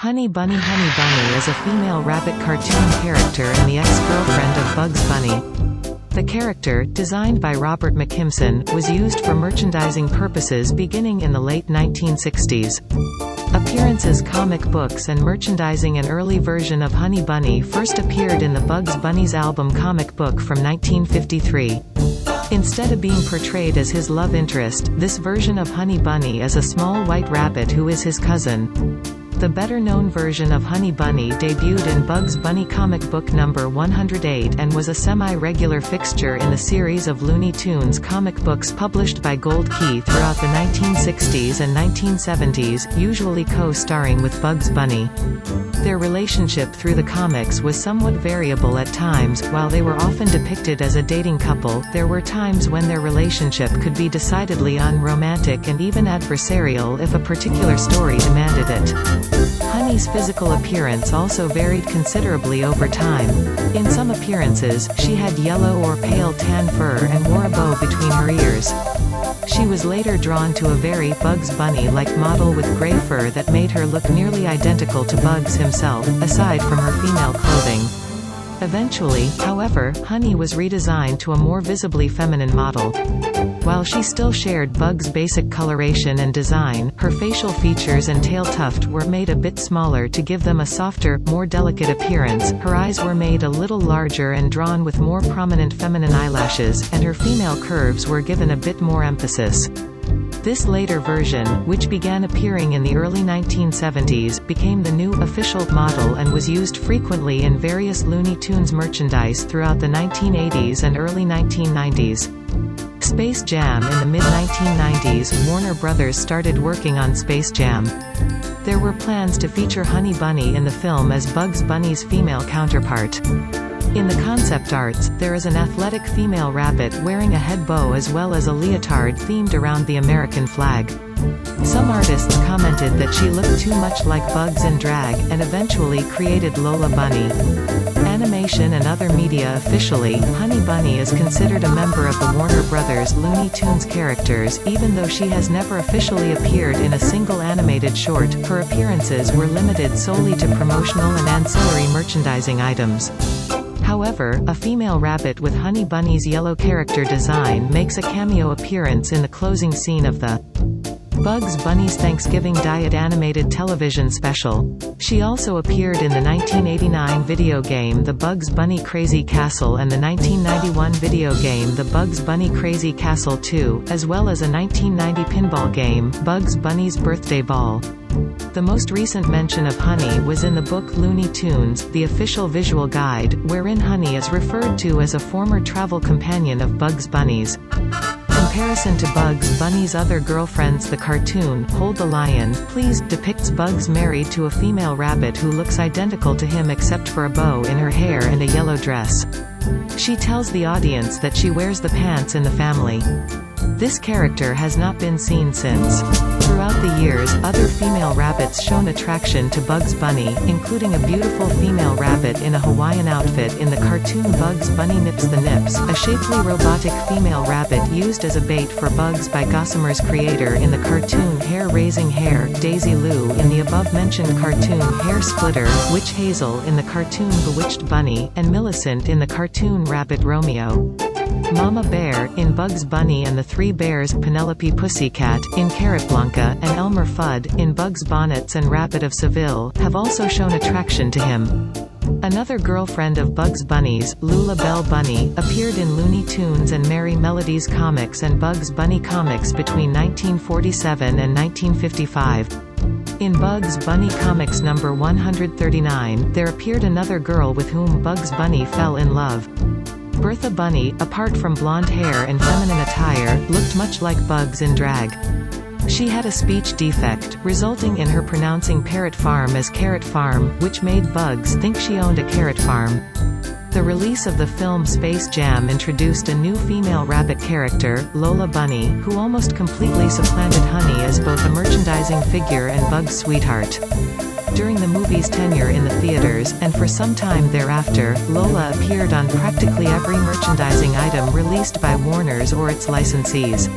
Honey Bunny is a female rabbit cartoon character and the ex-girlfriend of Bugs Bunny. The character, designed by Robert McKimson, was used for merchandising purposes beginning in the late 1960s. Appearances, comic books and merchandising. An early version of Honey Bunny first appeared in the Bugs Bunny's album comic book from 1953. Instead of being portrayed as his love interest, this version of Honey Bunny is a small white rabbit who is his cousin. The better-known version of Honey Bunny debuted in Bugs Bunny comic book number 108 and was a semi-regular fixture in the series of Looney Tunes comic books published by Gold Key throughout the 1960s and 1970s, usually co-starring with Bugs Bunny. Their relationship through the comics was somewhat variable at times. While they were often depicted as a dating couple, there were times when their relationship could be decidedly unromantic and even adversarial if a particular story demanded it. Honey's physical appearance also varied considerably over time. In some appearances, she had yellow or pale tan fur and wore a bow between her ears. She was later drawn to a very Bugs Bunny-like model with gray fur that made her look nearly identical to Bugs himself, aside from her female clothing. Eventually, however, Honey was redesigned to a more visibly feminine model. While she still shared Bugs' basic coloration and design, her facial features and tail tuft were made a bit smaller to give them a softer, more delicate appearance. Her eyes were made a little larger and drawn with more prominent feminine eyelashes, and her female curves were given a bit more emphasis. This later version, which began appearing in the early 1970s, became the new official model and was used frequently in various Looney Tunes merchandise throughout the 1980s and early 1990s. Spacejam. In the mid-1990s, Warner Brothers started working on Spacejam. There were plans to feature Honey Bunny in the film as Bugs Bunny's female counterpart. In the concept arts, there is an athletic female rabbit wearing a head bow as well as a leotard themed around the American flag. Some artists commented that she looked too much like Bugs in drag, and eventually created Lola Bunny. Animation and other media. Officially, Honey Bunny is considered a member of the Warner Brothers Looney Tunes characters, even though she has never officially appeared in a single animated short. Her appearances were limited solely to promotional and ancillary merchandising items. However, a female rabbit with Honey Bunny's yellow character design makes a cameo appearance in the closing scene of the Bugs Bunny's Thanksgiving Diet animated television special. She also appeared in the 1989 video game The Bugs Bunny Crazy Castle and the 1991 video game The Bugs Bunny Crazy Castle 2, as well as a 1990 pinball game, Bugs Bunny's Birthday Ball. The most recent mention of Honey was in the book Looney Tunes, the official visual guide, wherein Honey is referred to as a former travel companion of Bugs Bunny's. Comparison to Bugs Bunny's other girlfriends. The cartoon, Hold the Lion, Please, depicts Bugs married to a female rabbit who looks identical to him except for a bow in her hair and a yellow dress. She tells the audience that she wears the pants in the family. This character has not been seen since. Throughout the years, other female rabbits shown attraction to Bugs Bunny, including a beautiful female rabbit in a Hawaiian outfit in the cartoon Bugs Bunny Nips the Nips, a shapely robotic female rabbit used as a bait for Bugs by Gossamer's creator in the cartoon Hair-Raising Hare, Daisy Lou in the above-mentioned cartoon Hair Splitter, Witch Hazel in the cartoon Bewitched Bunny, and Millicent in the cartoon Rabbit Romeo. Mama Bear, in Bugs Bunny and the Three Bears, Penelope Pussycat, in Carrot Blanca, and Elmer Fudd, in Bugs Bonnets and Rabbit of Seville, have also shown attraction to him. Another girlfriend of Bugs Bunny's, Lula Bunny, appeared in Looney Tunes and Merrie Molodies comics and Bugs Bunny comics between 1947 and 1955. In Bugs Bunny comics number 139, there appeared another girl with whom Bugs Bunny fell in love. Bertha Bunny, apart from blonde hair and feminine attire, looked much like Bugs in drag. She had a speech defect, resulting in her pronouncing Parrot Farm as Carrot Farm, which made Bugs think she owned a carrot farm. The release of the film Spacejam introduced a new female rabbit character, Lola Bunny, who almost completely supplanted Honey as both a merchandising figure and Bugs' sweetheart. During the movie's tenure in the theaters, and for some time thereafter, Lola appeared on practically every merchandising item released by Warner's or its licensees.